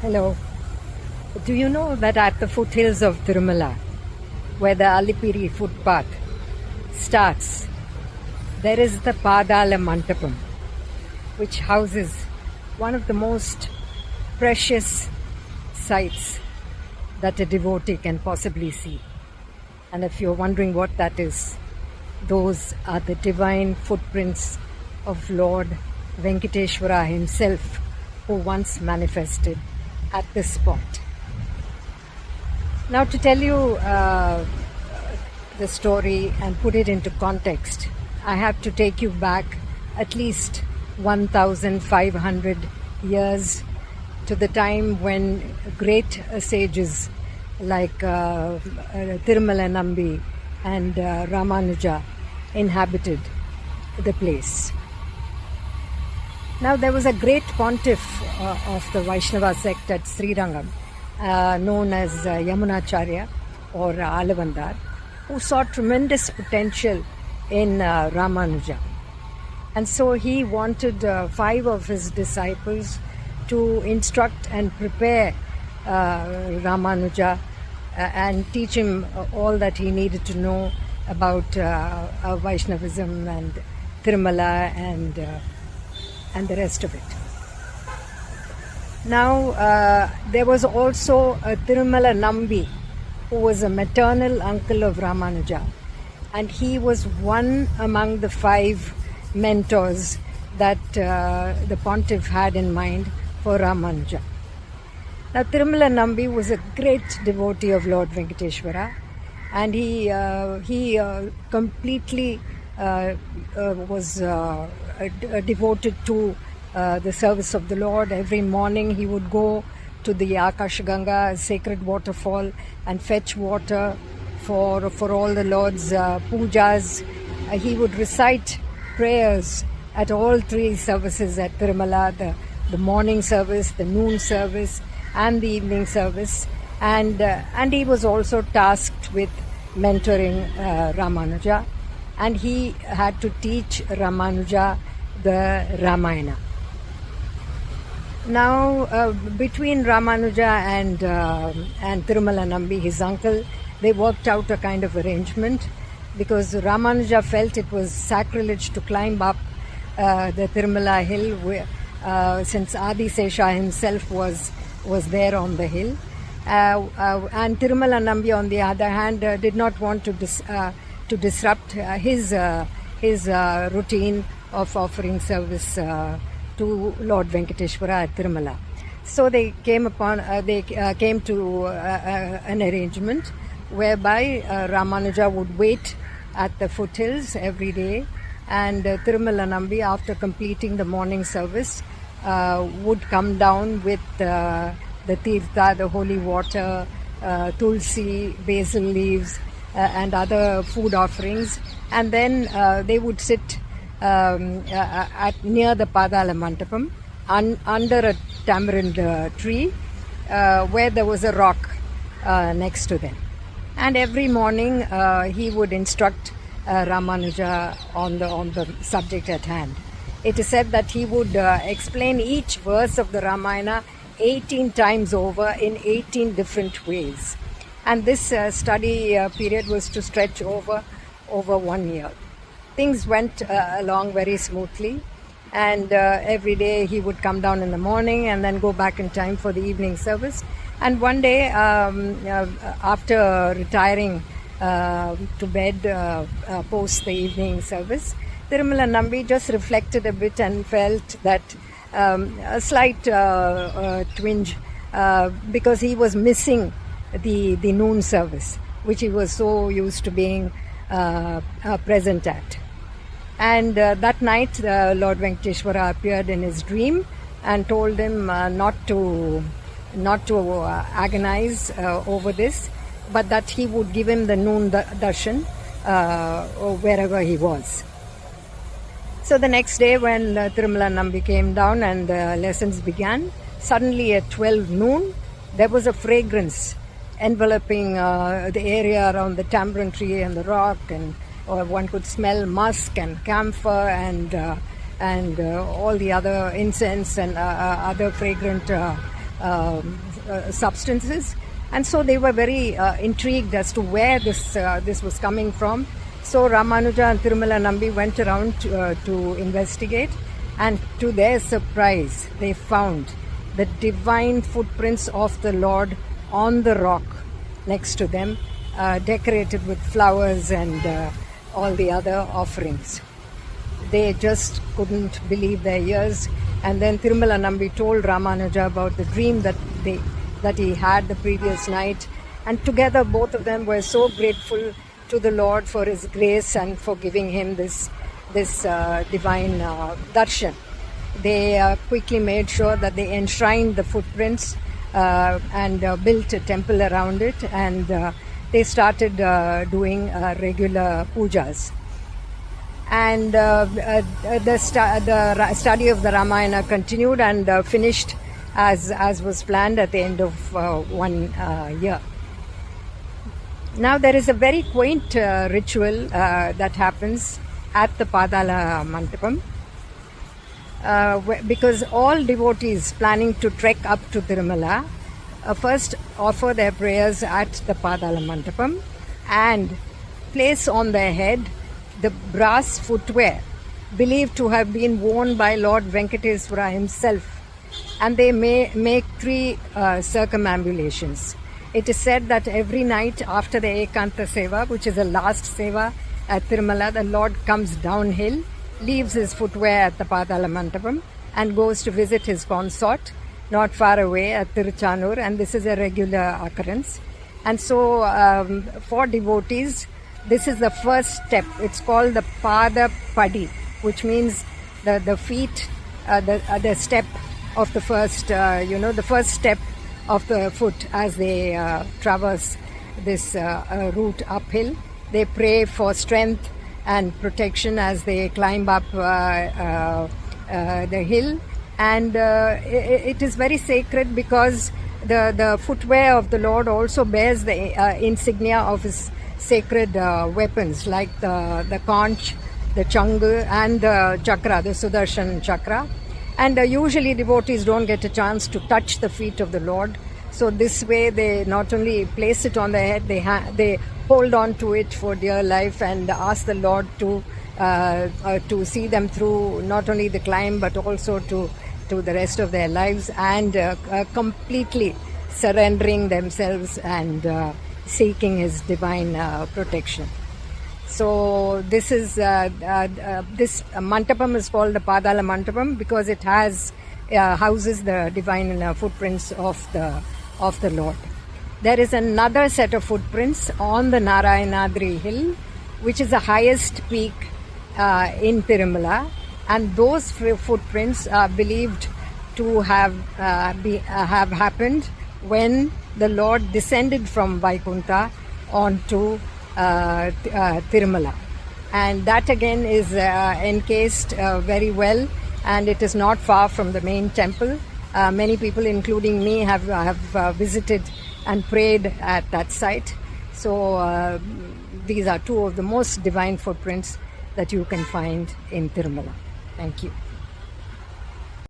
Hello. Do you know that at the foothills of Tirumala, where the Alipiri footpath starts, there is the Padhala Mantapam, which houses one of the most precious sights that a devotee can possibly see. And if you're wondering what that is, those are the divine footprints of Lord Venkateswara himself, who once manifested at this spot. Now, to tell you the story and put it into context, I have to take you back at least 1,500 years to the time when great sages like Thirumalai Nambi and Ramanuja inhabited the place. Now, there was a great pontiff of the Vaishnava sect at Srirangam, known as Yamunacharya or Alavandar, who saw tremendous potential in Ramanuja. And so he wanted 5 of his disciples to instruct and prepare Ramanuja and teach him all that he needed to know about Vaishnavism and Tirumala and the rest of it. Now, there was also a Thirumalai Nambi, who was a maternal uncle of Ramanuja, and he was one among the 5 mentors that the pontiff had in mind for Ramanuja. Now, Thirumalai Nambi was a great devotee of Lord Venkateswara, and he completely was devoted to the service of the Lord. Every morning he would go to the Akashaganga, a sacred waterfall, and fetch water for all the Lord's pujas. He would recite prayers at all 3 services at Tirumala, the morning service, the noon service, and the evening service. And he was also tasked with mentoring Ramanuja, and he had to teach Ramanuja the Ramayana. Now, between Ramanuja and Thirumalai Nambi, his uncle, they worked out a kind of arrangement, because Ramanuja felt it was sacrilege to climb up the Tirumala hill, since Adi Sesha himself was there on the hill. And Thirumalai Nambi, on the other hand, did not want to disrupt his routine of offering service to Lord Venkateswara at Tirumala. So they came to an arrangement whereby Ramanuja would wait at the foothills every day, and Thirumalai Nambi, after completing the morning service, would come down with the tirtha, the holy water, tulsi, basil leaves, and other food offerings, and then they would sit near the Padhala Mantapam under a tamarind tree where there was a rock next to them. And every morning he would instruct Ramanuja on the subject at hand. It is said that he would explain each verse of the Ramayana 18 times over in 18 different ways. And this study period was to stretch over 1 year. Things went along very smoothly, and every day he would come down in the morning and then go back in time for the evening service. And one day, after retiring to bed post the evening service, Thirumalai Nambi just reflected a bit and felt that a slight twinge, because he was missing the noon service, which he was so used to being present at. And that night, Lord Venkateswara appeared in his dream and told him not to agonize over this, but that he would give him the noon darshan wherever he was. So the next day, when Thirumalai Nambi came down and the lessons began, suddenly at 12 noon, there was a fragrance enveloping the area around the tamarind tree and the rock, and one could smell musk and camphor and all the other incense and other fragrant substances, and so they were very intrigued as to where this was coming from. So Ramanuja and Thirumalai Nambi went around to investigate, and to their surprise, they found the divine footprints of the Lord on the rock next to them, decorated with flowers and all the other offerings. They just couldn't believe their ears. And then Thirumalai Nambi told Ramanuja about the dream that he had the previous night. And together, both of them were so grateful to the Lord for His grace and for giving him this divine darshan. They quickly made sure that they enshrined the footprints and built a temple around it, and they started doing regular pujas. And the study of the Ramayana continued and finished as was planned at the end of 1 year. Now there is a very quaint ritual that happens at the Padhala Mantapam, because all devotees planning to trek up to Tirumala first offer their prayers at the Padhala Mantapam and place on their head the brass footwear believed to have been worn by Lord Venkateswara himself, and they may make 3 circumambulations. It is said that every night after the Ekanta Seva, which is the last Seva at Tirumala, the Lord comes downhill, leaves his footwear at the Padhala Mantapam and goes to visit his consort not far away at Tiruchanur, and this is a regular occurrence. And so for devotees, this is the first step. It's called the Pada Padi, which means the feet, the step of the first, the first step of the foot as they traverse this route uphill. They pray for strength and protection as they climb up the hill, and it is very sacred because the footwear of the Lord also bears the insignia of his sacred weapons like the conch, the changu, and the chakra, the Sudarshan chakra. And usually devotees don't get a chance to touch the feet of the Lord. So this way they not only place it on their head, they hold on to it for dear life and ask the Lord to see them through not only the climb but also to the rest of their lives, and completely surrendering themselves and seeking his divine protection. So this is this Mantapam is called the Padhala Mantapam because it houses the divine footprints of the Lord. There is another set of footprints on the Narayanadri hill, which is the highest peak in Tirumala, and those footprints are believed to have happened when the Lord descended from Vaikuntha onto Tirumala, and that again is encased very well, and it is not far from the main temple. Many people, including me, have visited and prayed at that site. So these are 2 of the most divine footprints that you can find in Tirumala. Thank you.